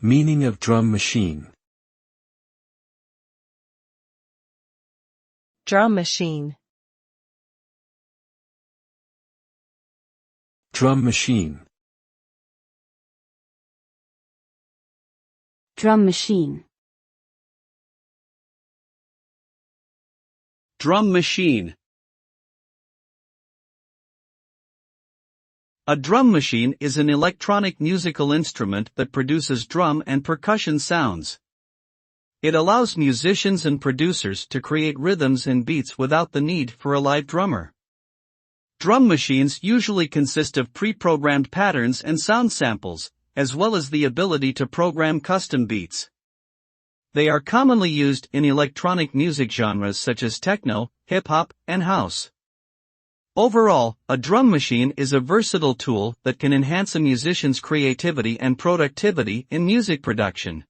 Meaning of drum machine. Drum machine. Drum machine. Drum machine. Drum machine. A drum machine is an electronic musical instrument that produces drum and percussion sounds. It allows musicians and producers to create rhythms and beats without the need for a live drummer. Drum machines usually consist of pre-programmed patterns and sound samples, as well as the ability to program custom beats. They are commonly used in electronic music genres such as techno, hip-hop, and house. Overall, a drum machine is a versatile tool that can enhance a musician's creativity and productivity in music production.